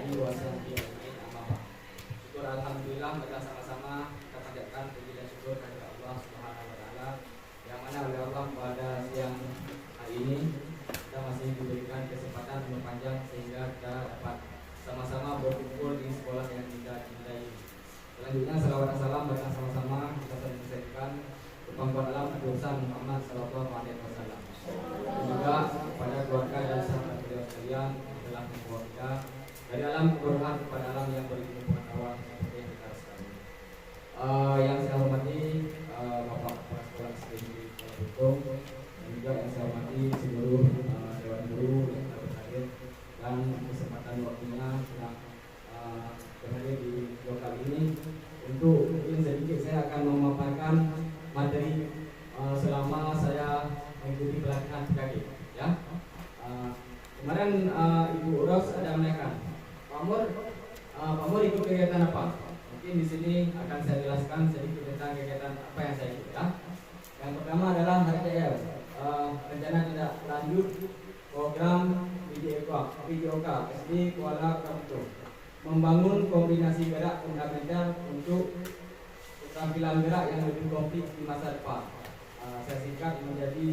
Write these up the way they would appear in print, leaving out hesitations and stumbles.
alihi wasahbihi ajmain. Amma ba'd. Syukur alhamdulillah kita sama-sama kita panjatkan puji dan syukur kepada Allah Subhanahu wa taala yang mana oleh Allah pada siang hari ini kita masih diberikan kesempatan umur panjang sehingga kita dapat sama-sama berkumpul di sekolah yang kita cintai. Selanjutnya salawat dan salam bersama-sama kita sampaikan kepada alam dosa Muhammad sallallahu alaihi wasallam. Dan juga kepada keluarga dan sahabat beliau sekalian telah membawa kita dari alam kebodohan kepada alam yang berilmu pengetahuan seperti yang kita sekali. Yang saya hormati Bapak Kepala Sekolah SDN Kuala Lumpur dan juga yang saya hormati seluruh dewan guru yang telah berhadir dan kesempatan waktunya telah berhadir di lokal ini. Untuk mungkin sedikit saya akan memaparkan materi selama saya mengikuti pelatihan PKG ya. Kemarin Ibu Ros ada menanyakan, Pak Mur ikut kegiatan apa? Mungkin di sini akan saya jelaskan sedikit tentang kegiatan apa yang saya ikut ya. Yang pertama adalah RTL, rencana tindak lanjut program PJOK SD Kuala Lumpur, membangun kombinasi gerak fundamental untuk keterampilan gerak yang lebih komplit di masa depan. Saya singkat menjadi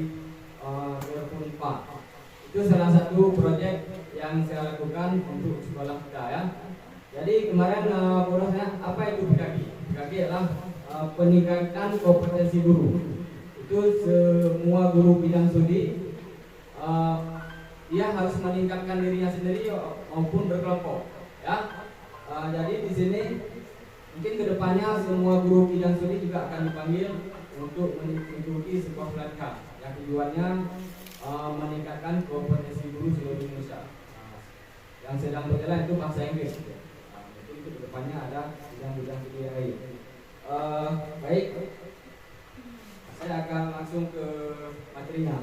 GERPUNPA. Itu salah satu proyek yang saya lakukan untuk sekolah kita ya. Jadi kemarin prosesnya apa itu PKG? PKG adalah peningkatan kompetensi guru. Itu semua guru bidang studi dia harus meningkatkan dirinya sendiri maupun berkelompok ya. Jadi di sini mungkin kedepannya semua guru bidang studi juga akan dipanggil untuk mengikuti sebuah pelatihan yang tujuannya meningkatkan kompetensi guru seluruh Indonesia. Yang sedang berjalan itu bahasa Inggris. Mungkin itu kedepannya ada bidang-bidang studi lain. Baik, saya akan langsung ke materinya.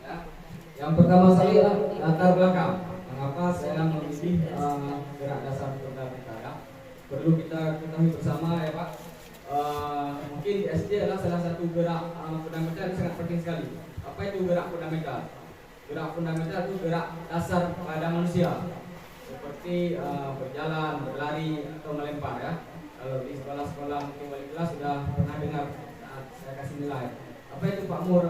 Ya. Yang pertama sekali latar belakang. Mengapa saya memilih gerak dasar fundamental ya? Perlu kita ketahui bersama ya Pak. Mungkin di SD adalah salah satu gerak fundamental yang sangat penting sekali. Apa itu gerak fundamental? Gerak fundamental itu gerak dasar pada manusia, seperti berjalan, berlari atau melempar ya. Kalau di sekolah-sekolah mungkin wali kelas sudah pernah dengar saat saya kasih nilai. Apa itu Pak Mur?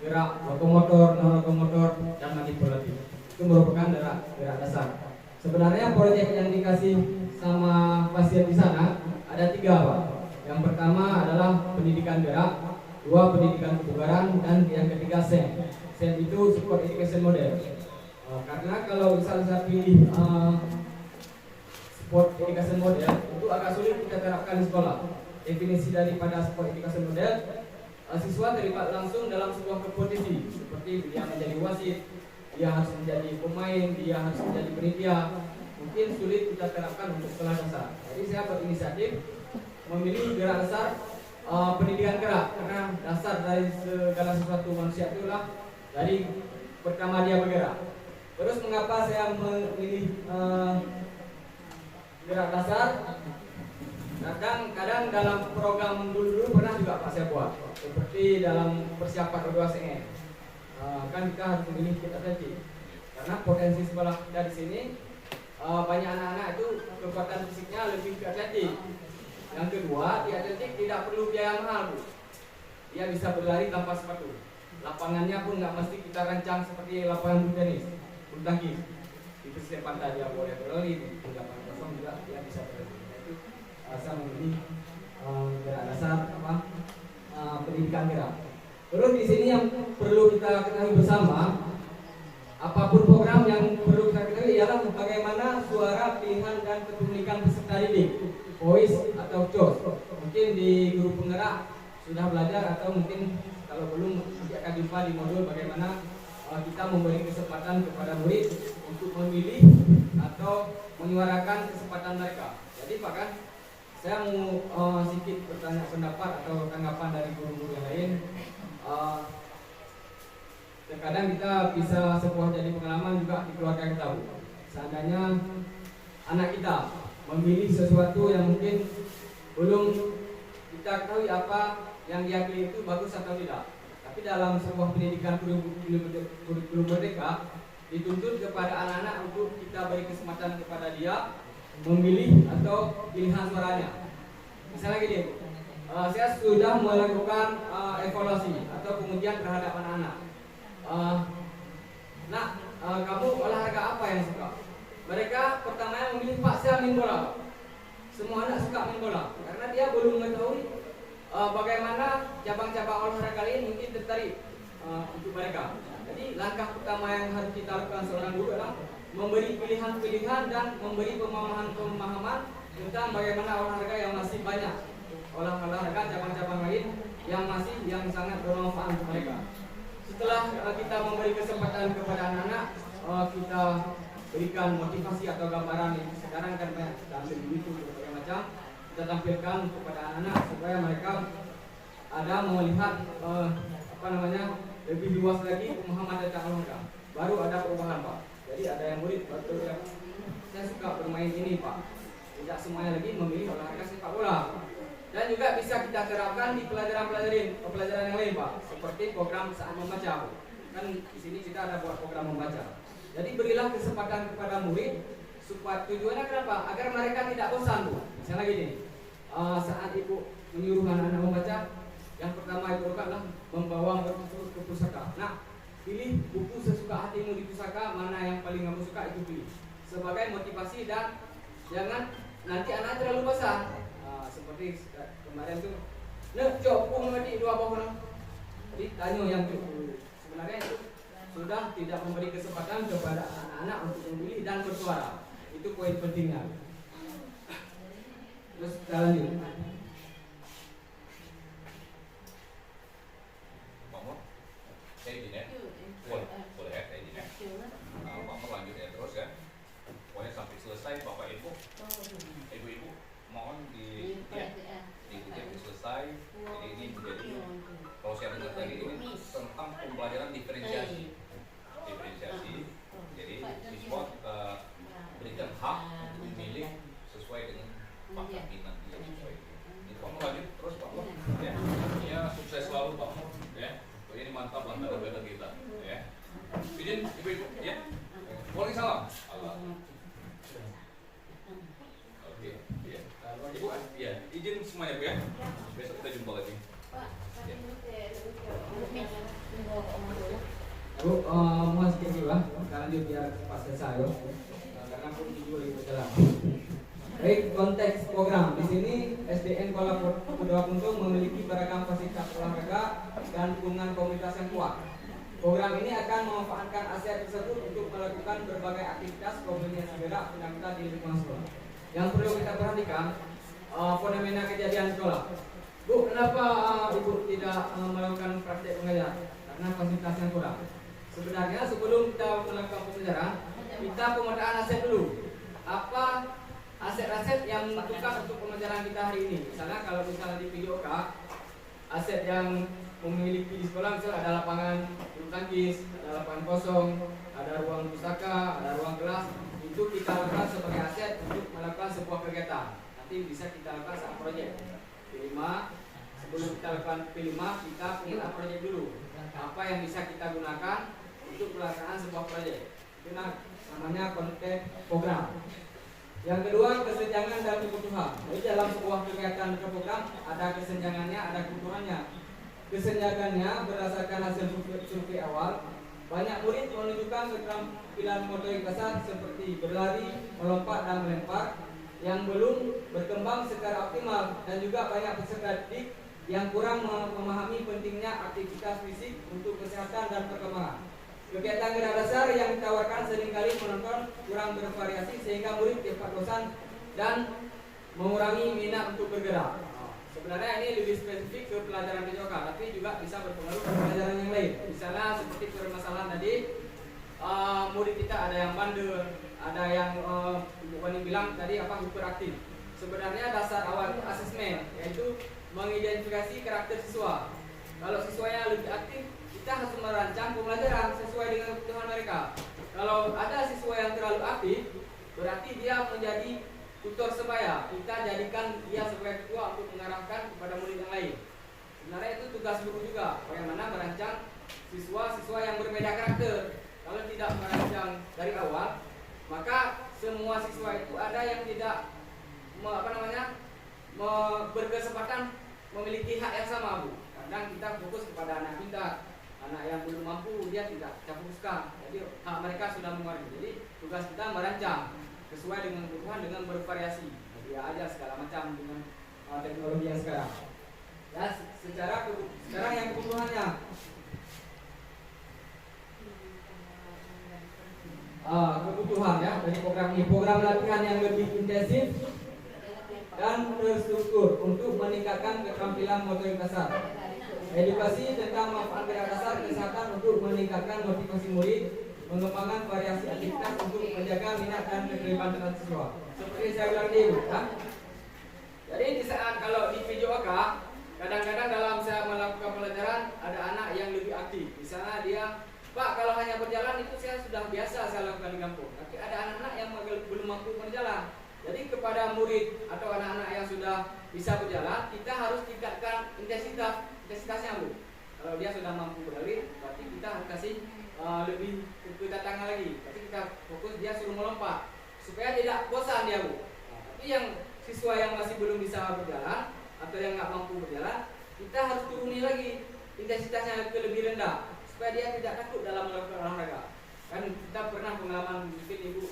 Gerak lokomotor, non lokomotor, dan manipulatif. Itu merupakan gerak dasar. Sebenarnya proyek yang dikasih sama pasien di sana ada 3 Pak. Yang pertama adalah pendidikan gerak, 2 pendidikan kebugaran, dan yang ketiga SEM. SEM itu Sport Education Model. Karena kalau misalnya saya pilih Sport Education Model itu agak sulit kita terapkan di sekolah. Definisi daripada Sport Education Model, siswa terlibat langsung dalam sebuah kompetisi, seperti dia menjadi wasit, dia harus menjadi pemain, dia harus menjadi penitia. Mungkin sulit kita terapkan untuk sekolah dasar. Jadi saya berinisiatif memilih gerak dasar pendidikan gerak, karena dasar dari segala sesuatu manusia itulah dari pertama dia bergerak. Terus mengapa saya memilih gerak dasar? Kadang dalam program dulu pernah juga Pak saya buat, seperti dalam persiapan U2SN. Kan kita harus memilih atletik, karena potensi sekolah kita di sini banyak anak-anak itu kekuatan fisiknya lebih ke atletik. Yang kedua, di atletik tidak perlu biaya mahal Bu. Dia bisa berlari tanpa sepatu. Lapangannya pun nggak mesti kita rancang seperti lapangan bulu tenis, bulu tangkis. Di pesisir pantai dia boleh berlari, di lapangan kosong juga dia bisa berlari. Saya memilih gerak dasar pendidikan gerak. Terus di sini yang perlu kita ketahui bersama, apapun program yang perlu kita ketahui ialah bagaimana suara, pilihan, dan kepemilikan peserta didik, voice atau CHOS. Mungkin di guru penggerak sudah belajar, atau mungkin kalau belum nanti akan jumpa di modul bagaimana kita memberi kesempatan kepada murid untuk memilih atau menyuarakan kesempatan mereka. Jadi Pak kan, saya mau sedikit bertanya pendapat atau tanggapan dari guru-guru yang lain. Terkadang kita bisa sebuah jadi pengalaman juga di keluarga kita. Seandainya anak kita memilih sesuatu yang mungkin belum kita kita ketahui apa yang dia pilih itu bagus atau tidak. Tapi dalam sebuah pendidikan kurikulum merdeka dituntut kepada anak-anak untuk kita beri kesempatan kepada dia memilih atau pilihan suaranya. Misalnya gini, saya sudah melakukan evaluasi atau pengujian terhadap anak-anak. Kamu olahraga apa yang suka? Mereka pertamanya memilih, Pak, saya main bola. Semua anak suka main bola karena dia belum mengetahui bagaimana cabang-cabang olahraga lain mungkin tertarik untuk mereka. Jadi langkah pertama yang harus kita lakukan seorang guru adalah memberi pilihan-pilihan dan memberi pemahaman tentang bagaimana olahraga yang masih banyak, olahraga cabang-cabang lain yang sangat bermanfaat untuk mereka. Setelah kita memberi kesempatan kepada anak-anak, kita berikan motivasi atau gambaran yang sekarang kan banyak kita ambil YouTube berbagai macam, kita tampilkan kepada anak-anak supaya mereka ada melihat lebih luas lagi pemahaman tentang olahraga. Baru ada perubahan, Pak. Jadi ada yang murid betul yang saya suka bermain ini, Pak. Tidak semuanya lagi memilih olahraga sepak bola. Dan juga bisa kita terapkan di pelajaran yang lain, Pak. Seperti program saat membaca. Kan di sini kita ada buat program membaca. Jadi berilah kesempatan kepada murid supaya tujuannya kenapa? Agar mereka tidak bosan, Bu. Misalnya gini, saat ibu menyuruh anak-anak membaca, yang pertama ibu adalah membawa buku ke pusaka. Nah, pilih buku sesuka hatimu di pusaka, mana yang paling kamu suka itu pilih. Sebagai motivasi dan jangan nanti anak terlalu bosan. Seperti kemarin tuh, coba mengerti dua bawah. Jadi tanya yang itu. Sebenarnya itu sudah tidak memberi kesempatan kepada anak-anak untuk memilih dan bersuara. Itu poin pentingnya. Terus kita lanjut. Makmur, saya izin ya. Boleh ya, saya izin ya. Makmur lanjut ya terus ya. Pokoknya sampai selesai Bapak Ibu, Ibu-ibu mohon diikuti selesai. Jadi ini menjadi, kalau saya dengar tadi ini tentang pembelajaran diferensiasi. Jadi siswa berikan hak untuk memilih sesuai dengan bakat minat dia sesuai. Ini Pak Mur lanjut terus Pak Mur ya. Ya sukses selalu Pak Mur ya. Ini mantap lah bela kita ya. Izin ibu-ibu ya. Boleh salam. Allah. Oke ya. Ibu ya izin semuanya Bu ya. Besok kita jumpa lagi. Bu, mau sedikit juga, kita lanjut biar pas selesai karena pun juga lagi berjalan. Baik, konteks program di sini SDN Kuala Dua Puntung memiliki beragam fasilitas olahraga dan dukungan komunitas yang kuat. Program ini akan memanfaatkan aset tersebut untuk melakukan berbagai aktivitas komunitas gerak penangkutan di lingkungan sekolah. Yang perlu kita perhatikan fenomena kejadian sekolah. Bu, kenapa Ibu tidak melakukan praktek pengajaran? Karena fasilitasnya kurang. Sebenarnya sebelum kita melakukan pembelajaran, kita pemetaan aset dulu. Apa aset-aset yang menentukan untuk pembelajaran kita hari ini? Misalnya kalau misalnya di PJOK, aset yang memiliki di sekolah misalnya ada lapangan bulu tangkis, ada lapangan kosong, ada ruang pustaka, ada ruang kelas. Itu kita lakukan sebagai aset untuk melakukan sebuah kegiatan. Nanti bisa kita lakukan saat proyek. P5, sebelum kita lakukan P5, kita punya proyek dulu. Apa yang bisa kita gunakan untuk pelaksanaan sebuah proyek. Itu namanya konteks program. Yang kedua, kesenjangan dan kebutuhan. Jadi dalam sebuah kegiatan program ada kesenjangannya, ada kebutuhannya. Kesenjangannya berdasarkan hasil survei awal, banyak murid menunjukkan keterampilan motorik dasar seperti berlari, melompat dan melempar yang belum berkembang secara optimal, dan juga banyak peserta didik yang kurang memahami pentingnya aktivitas fisik untuk kesehatan dan perkembangan. Kegiatan gerak dasar yang ditawarkan seringkali menonton kurang bervariasi sehingga murid cepat bosan dan mengurangi minat untuk bergerak. Sebenarnya ini lebih spesifik ke pelajaran PJOK, tapi juga bisa berpengaruh ke pelajaran yang lain. Misalnya seperti permasalahan tadi, murid kita ada yang bandel, ada yang bukan bilang tadi apa hiperaktif. Sebenarnya dasar awal itu asesmen, yaitu mengidentifikasi karakter siswa. Kalau siswanya lebih aktif, kita harus merancang pembelajaran sesuai dengan kebutuhan mereka. Kalau ada siswa yang terlalu aktif, berarti dia menjadi tutor sebaya, kita jadikan dia sebagai ketua untuk mengarahkan kepada murid yang lain. Sebenarnya itu tugas guru juga, bagaimana merancang siswa-siswa yang berbeda karakter. Kalau tidak merancang dari awal, maka semua siswa itu ada yang tidak berkesempatan memiliki hak yang sama, Bu. Kadang kita fokus kepada anak pintar, anak yang belum mampu dia tidak kita fokuskan. Jadi hak mereka sudah mengurangi. Jadi tugas kita merancang sesuai dengan kebutuhan dengan bervariasi. Dia ajar segala macam dengan teknologi yang sekarang. Ya, sekarang yang kebutuhannya. Kebutuhan ya dari program ini, program latihan yang lebih intensif dan terstruktur untuk meningkatkan keterampilan motorik dasar, edukasi tentang manfaat gerak dasar kesehatan untuk meningkatkan motivasi murid, mengembangkan variasi aktivitas untuk menjaga minat dan keterlibatan siswa. Seperti saya bilang tadi, ya. Jadi di saat kalau di video AK, kadang-kadang dalam saya melakukan pelajaran ada anak yang lebih aktif. Misalnya dia, Pak, kalau hanya berjalan itu saya sudah biasa saya lakukan di kampung. Tapi ada anak-anak yang belum mampu berjalan. Jadi kepada murid atau anak-anak yang sudah bisa berjalan, kita harus tingkatkan intensitasnya, Bu. Kalau dia sudah mampu berlari, berarti kita harus kasih lebih ketatangan lagi. Berarti kita fokus dia suruh melompat supaya tidak bosan dia, Bu. Tapi yang siswa yang masih belum bisa berjalan atau yang nggak mampu berjalan, kita harus turuni lagi intensitasnya ke lebih rendah supaya dia tidak takut dalam melakukan olahraga. Kan kita pernah pengalaman, mungkin Ibu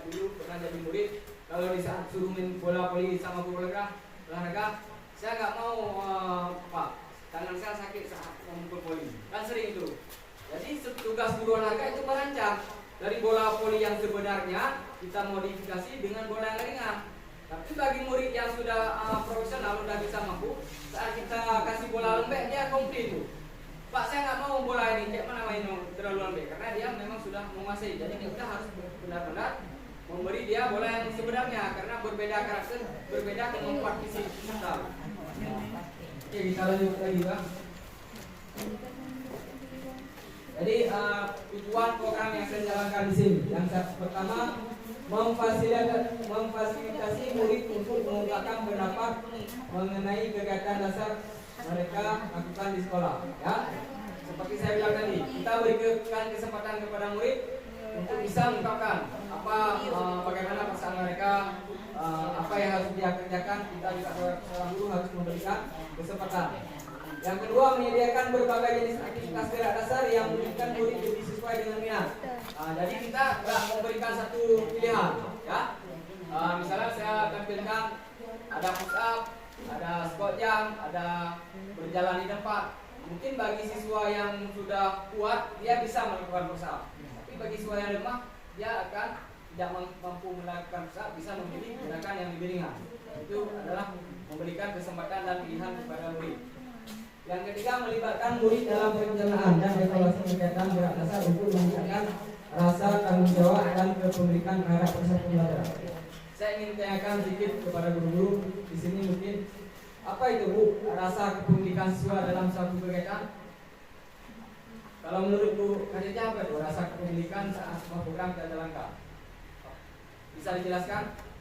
dulu pernah jadi murid, kalau di saat suruh main bola voli sama olahraga, saya nggak mau, Pak, tangan saya sakit saat memukul voli. Kan sering itu. Jadi tugas guru olahraga itu merancang dari bola voli yang sebenarnya kita modifikasi dengan bola yang ringan. Tapi bagi murid yang sudah profesional, sudah bisa mampu, saat kita kasih bola lembek dia komplit itu. Pak, saya nggak mau bola ini, kayak mana main terlalu lembek, karena dia memang sudah menguasai. Jadi kita harus benar-benar memberi dia bola yang sebenarnya, karena berbeda karakter, berbeda kemampuan fisik kita. Oke, kita lanjut lagi, Pak. Jadi tujuan program yang saya jalankan di sini, yang pertama memfasilitasi murid untuk mengungkapkan pendapat mengenai kegiatan dasar mereka lakukan di sekolah. Ya, seperti saya bilang tadi, kita berikan kesempatan kepada murid untuk bisa mengungkapkan bagaimana perasaan mereka, apa yang harus dia kerjakan. Kita juga seorang guru harus memberikan kesempatan. Yang kedua, menyediakan berbagai jenis aktivitas gerak dasar yang menunjukkan murid lebih sesuai dengan minat. Jadi kita nggak memberikan satu pilihan, ya. Misalnya saya tampilkan ada push up, ada squat jump, ada berjalan di tempat. Mungkin bagi siswa yang sudah kuat dia bisa melakukan push up. Tapi bagi siswa yang lemah dia akan tidak mampu melakukan push up, bisa memilih gerakan yang lebih ringan. Itu adalah memberikan kesempatan dan pilihan kepada murid. Yang ketiga, melibatkan murid dalam perencanaan dan evaluasi kegiatan gerak dasar untuk meningkatkan rasa tanggung jawab dan kepemilikan terhadap proses pembelajaran. Saya ingin tanyakan sedikit kepada guru-guru di sini, mungkin apa itu, Bu, rasa kepemilikan siswa dalam suatu kegiatan? Kalau menurut Bu Khadijah, apa itu rasa kepemilikan saat sebuah program kita jalankan? Bisa dijelaskan?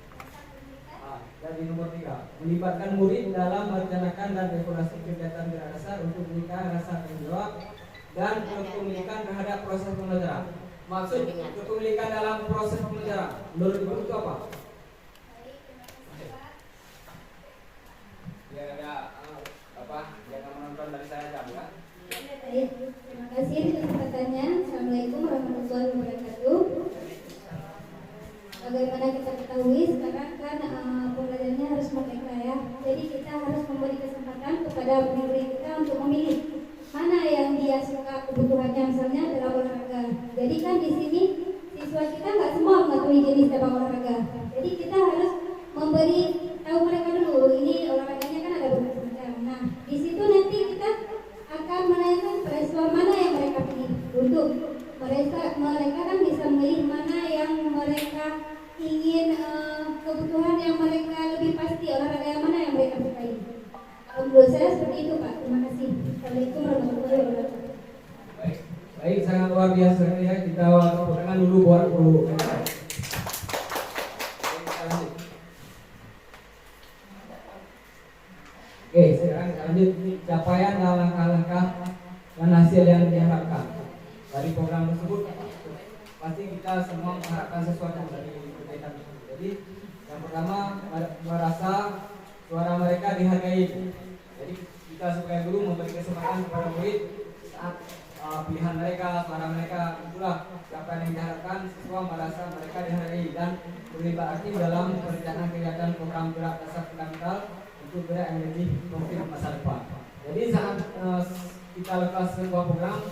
Jadi nomor 3, melibatkan murid dalam merencanakan dan evaluasi kegiatan gerak dasar untuk meningkatkan rasa tanggung jawab dan kepemilikan terhadap proses pembelajaran. Maksud kepemilikan dalam proses pembelajaran menurut Ibu itu apa? Ya ada jangan menonton dari saya aja, Bu. Baik, terima kasih kesempatannya. Assalamualaikum warahmatullahi wabarakatuh. Bagaimana kita ketahui sekarang kan pembelajarannya harus merdeka, ya. Jadi kita harus memberi kesempatan kepada murid kita untuk memilih mana yang dia suka, kebutuhannya misalnya dalam olahraga. Jadi kan di sini siswa kita nggak semua mengetahui jenis cabang olahraga. Jadi kita harus memberi tahu mereka dulu ini olahraganya kan ada beberapa macam. Nah di situ nanti kita akan menanyakan pada siswa mana yang mereka pilih untuk mereka kan bisa memilih mana yang mereka ingin, kebutuhan yang mereka lebih pasti, olahraga yang mana yang mereka sukai. Menurut saya seperti itu, Pak. Terima kasih. Assalamualaikum warahmatullahi wabarakatuh. Baik, sangat luar biasa ya. Kita tepuk tangan dulu buat guru. capaian dan langkah-langkah dan hasil yang diharapkan dari program tersebut. Pasti kita semua mengharapkan sesuatu dari kegiatan tersebut. Jadi yang pertama, merasa suara mereka dihargai. Jadi kita sebagai guru memberi kesempatan kepada murid saat pilihan mereka, suara mereka, itulah apa yang diharapkan, siswa merasa mereka dihargai dan terlibat aktif dalam perencanaan kegiatan program gerak dasar fundamental untuk gerak yang lebih konkret masa depan. Jadi saat kita lepas sebuah program,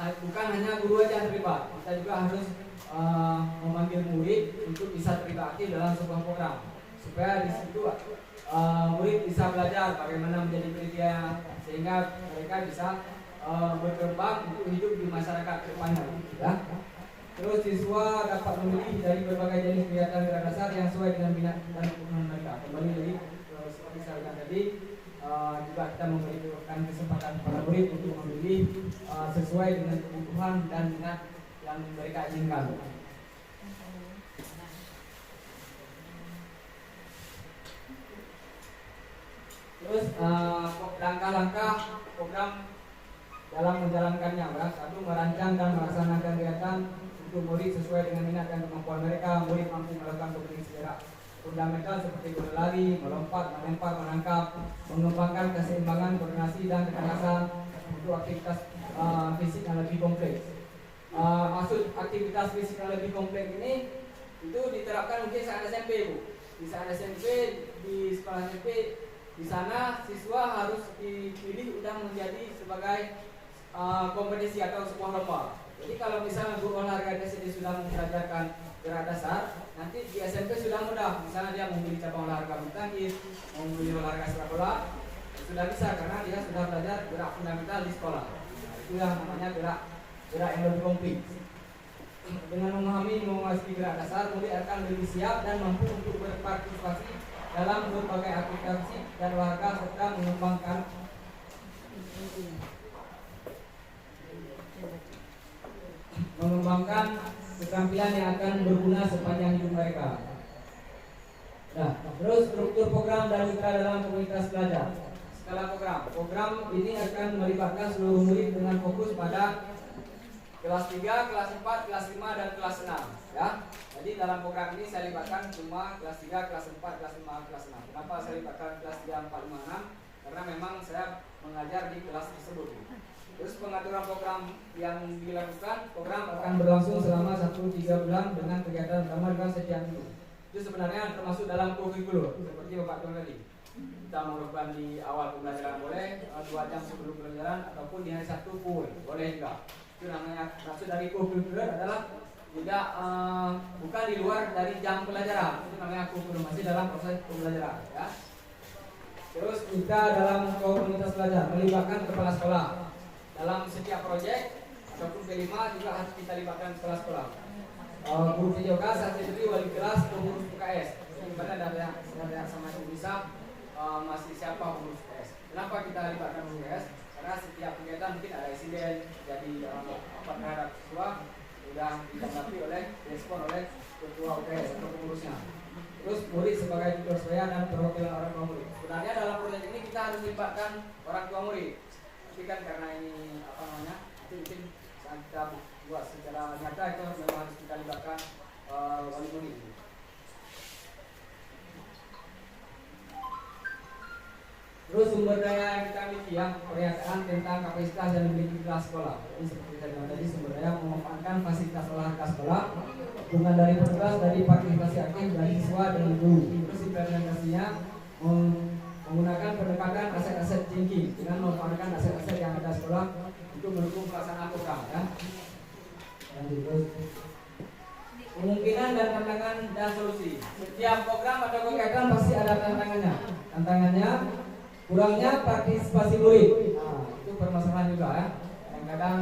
bukan hanya guru saja yang terlibat, kita juga harus memanggil murid untuk bisa terlibat aktif dalam sebuah program, supaya di situ murid bisa belajar bagaimana menjadi penelitian, sehingga mereka bisa berkembang untuk hidup di masyarakat ke depannya. Ya. Terus siswa dapat memilih dari berbagai jenis kegiatan gerak dasar yang sesuai dengan minat dan kebutuhan mereka. Kembali lagi seperti saya katakan tadi, juga kita memberikan kesempatan kepada murid untuk memilih sesuai dengan kebutuhan dan minat yang mereka inginkan. Terus langkah-langkah program dalam menjalankannya, satu, merancang dan melaksanakan kegiatan untuk murid sesuai dengan minat dan kemampuan mereka. Murid mampu melakukan komunikasi gerak fundamental seperti berlari, melompat, melempar, menangkap, mengembangkan keseimbangan, koordinasi dan ketangkasan untuk aktivitas fisik yang lebih kompleks. Maksud aktivitas fisik yang lebih kompleks ini itu diterapkan mungkin saat SMP, Bu. Di saat SMP, di sekolah SMP, di sana siswa harus dipilih sudah menjadi sebagai kompetisi atau sebuah lomba. Jadi kalau misalnya guru olahraga di sini sudah mengajarkan gerak dasar, nanti di SMP sudah mudah. Misalnya dia memilih cabang olahraga bulu tangkis, memilih olahraga sepak bola, sudah bisa karena dia sudah belajar gerak fundamental di sekolah. Nah, itu yang namanya gerak yang lebih komplit. Dengan memahami menguasai gerak dasar, murid akan lebih siap dan mampu untuk berpartisipasi dalam berbagai aplikasi dan olahraga serta mengembangkan keterampilan yang akan berguna sepanjang hidup mereka. Nah, terus struktur program dan mitra dalam komunitas belajar. Skala program ini akan melibatkan seluruh murid dengan fokus pada kelas 3, kelas 4, kelas 5 dan kelas 6. Ya. Jadi dalam program ini saya libatkan cuma kelas 3, kelas 4, kelas 5, kelas 6. Kenapa saya libatkan kelas 3, 4, 5, 6? Karena memang saya mengajar di kelas tersebut. Terus pengaturan program yang dilakukan, program akan berlangsung selama 1-3 bulan dengan kegiatan utama dengan setiap minggu. Itu sebenarnya termasuk dalam kurikulum seperti Bapak bilang tadi. Kita melakukan di awal pembelajaran boleh, 2 jam sebelum pembelajaran ataupun di hari Sabtu pun boleh juga. Itu namanya maksud dari kurikulum adalah tidak bukan di luar dari jam pelajaran. Itu namanya kurikulum, masih dalam proses pembelajaran. Ya. Terus kita dalam komunitas belajar melibatkan kepala sekolah. Dalam setiap proyek ataupun P5 juga harus kita libatkan kepala sekolah. Guru PJOK, sekretari, wali kelas, pengurus UKS. Sebenarnya ada sama itu bisa masih siapa pengurus UKS. Kenapa kita libatkan UKS? Karena setiap kegiatan mungkin ada insiden jadi dalam apa terhadap siswa sudah ditanggapi oleh respon oleh ketua UKS atau pengurusnya. Terus murid sebagai tutor saya dan perwakilan orang tua murid. Sebenarnya dalam proyek ini kita harus libatkan orang tua murid. Tapi kan karena ini apa namanya, mungkin saat kita buat secara nyata itu memang harus kita libatkan wali murid. Terus sumber daya yang kita miliki ya, pernyataan tentang kapasitas dan memiliki kelas sekolah. Jadi seperti saya bilang tadi, sumber daya memanfaatkan fasilitas olahraga sekolah, dukungan dari petugas, dari partisipasi aktif dari siswa dan guru. Terus implementasinya menggunakan pendekatan aset-aset thinking dengan memanfaatkan aset-aset yang ada sekolah untuk mendukung pelaksanaan program ya. Dan terus kemungkinan dan tantangan dan solusi. Setiap program atau kegiatan pasti ada tantangannya. Tantangannya kurangnya partisipasi murid. Nah, itu permasalahan juga ya. Kadang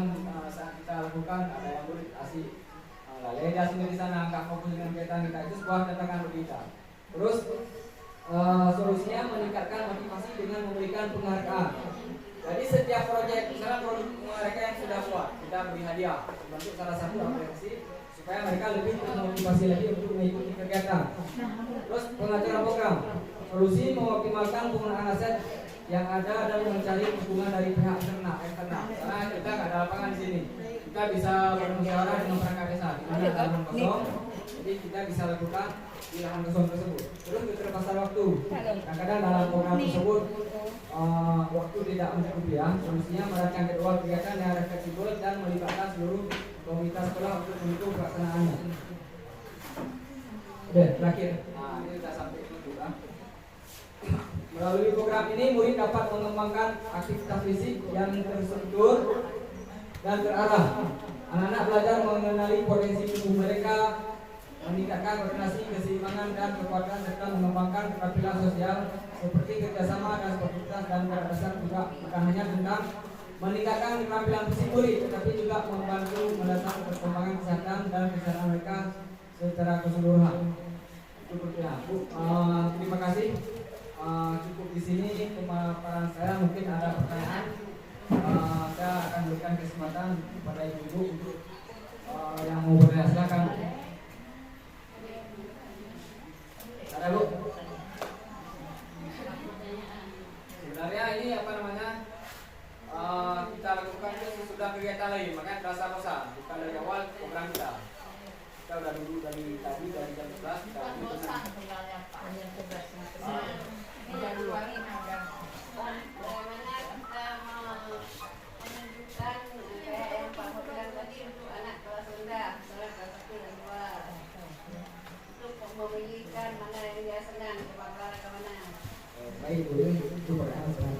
saat kita lakukan ada yang murid asik lalai sendiri di sana, nggak fokus dengan kegiatan kita, itu sebuah tantangan bagi kita. Terus solusinya meningkatkan motivasi dengan memberikan penghargaan. Jadi setiap proyek, misalnya produk mereka yang sudah buat, kita beri hadiah bentuk salah satu apresiasi supaya mereka lebih termotivasi lagi untuk mengikuti kegiatan. Terus pengaturan program, solusi mengoptimalkan penggunaan aset yang ada adalah mencari dukungan dari pihak eksternal. Karena kita nggak ada lapangan di sini. Kita bisa bermusyawarah dengan perangkat desa di mana ada lahan kosong. Jadi kita bisa lakukan di lahan kosong tersebut. Terus keterbatasan waktu. Kadang-kadang dalam program tersebut waktu tidak mencukupi ya. Solusinya merancang jadwal kegiatan yang fleksibel dan melibatkan seluruh komunitas sekolah untuk mendukung pelaksanaannya. Udah, terakhir. Nah, ini sudah sampai penutup ya. Melalui program ini murid dapat mengembangkan aktivitas fisik yang terstruktur dan terarah. Anak-anak belajar mengenali potensi tubuh mereka, meningkatkan koordinasi, keseimbangan dan kekuatan serta mengembangkan keterampilan sosial seperti kerjasama dan sportivitas dan kecerdasan juga bukan hanya tentang meningkatkan keterampilan fisik murid, tetapi juga membantu mendatang perkembangan kesehatan dan kesehatan mereka secara keseluruhan. Itu ya, Bu. Terima kasih. Cukup di sini pemaparan saya. Mungkin ada pertanyaan. Saya akan berikan kesempatan kepada ibu-ibu untuk yang mau bertanya. Silakan. Ada Bu? Sebenarnya ini apa namanya? Kita lakukan itu sudah kegiatan lain, makanya terasa bosan. Bukan dari awal program kita. Kita udah dulu dari tadi dari jam 11 kita bosan sebenarnya Pak. Hanya tugasnya. Bagaimana kita menunjukkan kayak yang Pak bilang tadi untuk anak kelas rendah, misalnya kelas 1 dan 2, untuk memilihkan mana yang dia senang, kebakaran ke mana. Baik, itu pertanyaan senang.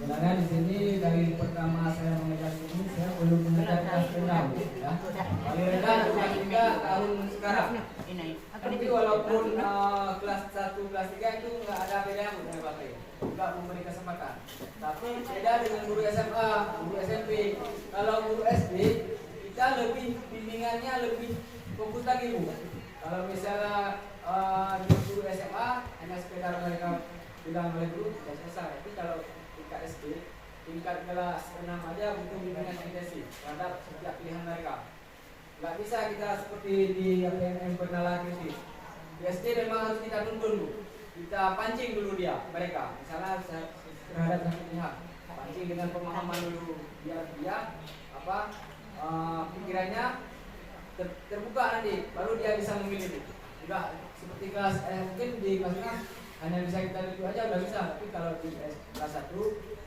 Sebenarnya di sini dari pertama saya mengajar ini saya belum mengajar kelas rendah, ya. Paling rendah cuma 3 tahun sekarang. Tapi walaupun kelas 1, kelas 3 itu nggak ada bedanya dengan Bapak, nggak memberi kesempatan. Tapi beda dengan guru SMA, guru SMP. Kalau guru SD kita lebih bimbingannya lebih fokus lagi Bu. Kalau misalnya guru SMA hanya sekedar mereka bilang oleh guru sudah selesai. Tapi kalau tingkat SD, tingkat kelas 6 aja butuh bimbingan intensif terhadap setiap pilihan mereka. Nggak bisa kita seperti di PNM Bernala kritis. Di SD memang harus kita tuntun Bu. Kita pancing dulu mereka. Misalnya terhadap satu pihak, pancing dengan pemahaman dulu biar dia pikirannya terbuka nanti, baru dia bisa memilih. Enggak seperti kelas mungkin di kelas 6 hanya bisa kita duduk aja udah bisa, tapi kalau di kelas 1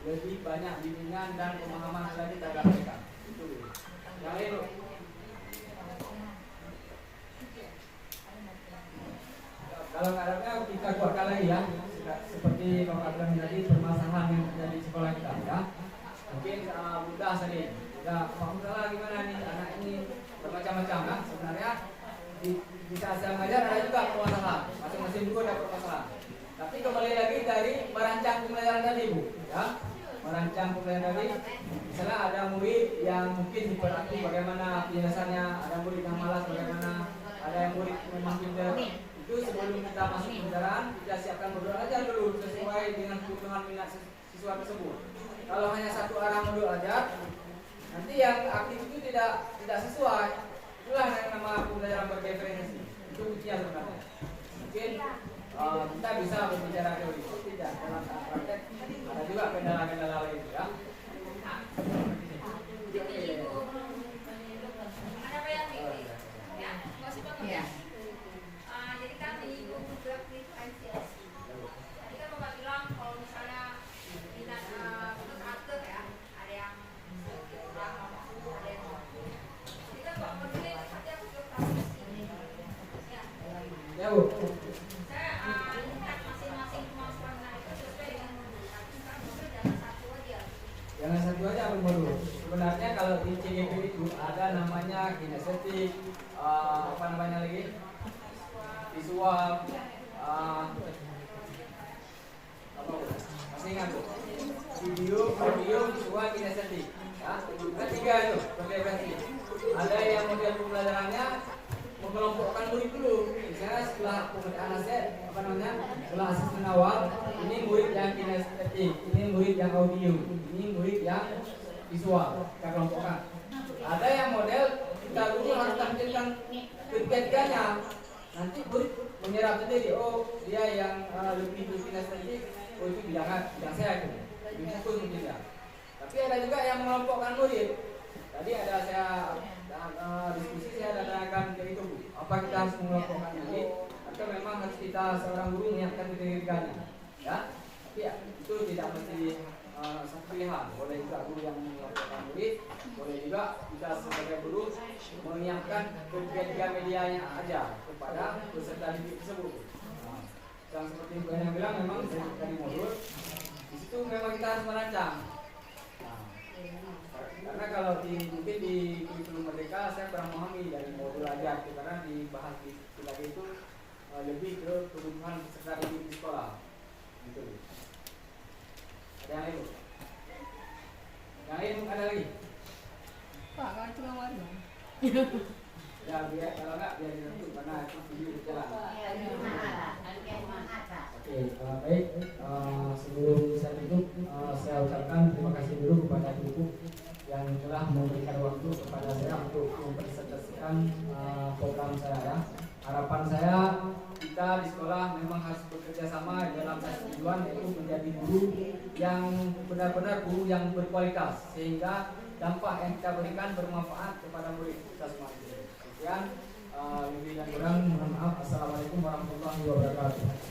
lebih banyak bimbingan dan pemahaman lagi terhadap mereka. Itu. Yang lain Bu. Kalau keadaannya kita kuatkan lagi ya, seperti Bapak bilang tadi permasalahan yang terjadi di sekolah kita ya. Mungkin mudah sedih. Ya, Pak Mudah gimana nih anak ini bermacam-macam ya. Sebenarnya di saat saya mengajar ada juga permasalahan. Masing-masing guru ada permasalahan. Tapi kembali lagi dari merancang pembelajaran tadi Bu, ya. Merancang pembelajaran tadi, misalnya ada murid yang mungkin diperhati bagaimana penjelasannya, ada murid yang malas bagaimana, ada yang murid memang pintar. Itu sebelum kita masuk pembelajaran, kita siapkan modul ajar dulu sesuai dengan kebutuhan minat siswa tersebut. Kalau hanya satu arah modul ajar, nanti yang aktif itu tidak sesuai. Itulah yang nama pembelajaran berpreferensi. Itu kuncinya sebenarnya. Mungkin kita bisa berbicara teori, tidak dalam saat praktek ada juga kendala-kendala lain ya. Ya. Jadi kan di Google diferensiasi. Tadi kan Bapak bilang kalau misalnya minat aktor ya, ada yang kurang mampu, ada yang mampu. Jadi kan Bapak menilai nanti aku juga praktis ini. Ya Bu. Saya lihat masing-masing kemampuan anak itu sesuai dengan modul. Tapi kan modul jangan satu aja. Jangan satu aja modul. Sebenarnya kalau di CGP itu ada namanya kinestetik, apa namanya lagi? Visual, masih ingat Bu? Video, audio, visual, kinestetik. Ya, ketiga itu berpreferensi. Ada yang model pembelajarannya mengelompokkan murid dulu. Misalnya setelah pemetaan aset, setelah asesmen awal, ini murid yang kinestetik, ini murid yang audio, ini murid yang visual. Kita kelompokkan. Ada yang model kita dulu harus tampilkan ketiga-tiganya. Nanti murid menyerap sendiri, oh dia yang lebih kinestetik, oh itu bidang saya itu, lebih fokus mungkin ya. Tapi ada juga yang mengelompokkan murid. Tadi ada saya diskusi, saya tanyakan ke itu Bu, apa kita harus mengelompokkan murid atau memang harus kita seorang guru menyiapkan ketiganya, ya? Tapi ya itu tidak mesti satu pilihan. Boleh juga guru yang mengelompokkan murid, boleh juga kita sebagai guru menyiapkan ketiga medianya aja kepada peserta didik tersebut. Yang seperti Bu yang bilang memang dari modul di situ memang kita harus merancang. Karena kalau mungkin di kurikulum Merdeka saya kurang memahami dari modul aja, karena dibahas di lagi itu lebih ke kebutuhan peserta didik di sekolah. Gitu. Ada yang lain? Yang lain ada lagi? Pak, kan cuma warna. Ya, biar kalau enggak biar dibentuk karena itu video berjalan. Oke, baik. Sebelum saya tutup, saya ucapkan terima kasih dulu kepada Ibu yang telah memberikan waktu kepada saya untuk mempresentasikan program saya ya. Harapan saya kita di sekolah memang harus bekerja sama dalam satu tujuan, yaitu menjadi guru yang benar-benar guru yang berkualitas sehingga dampak yang kita berikan bermanfaat kepada murid kita semua. Sekian, lebih dan kurang mohon maaf. Assalamualaikum warahmatullahi wabarakatuh.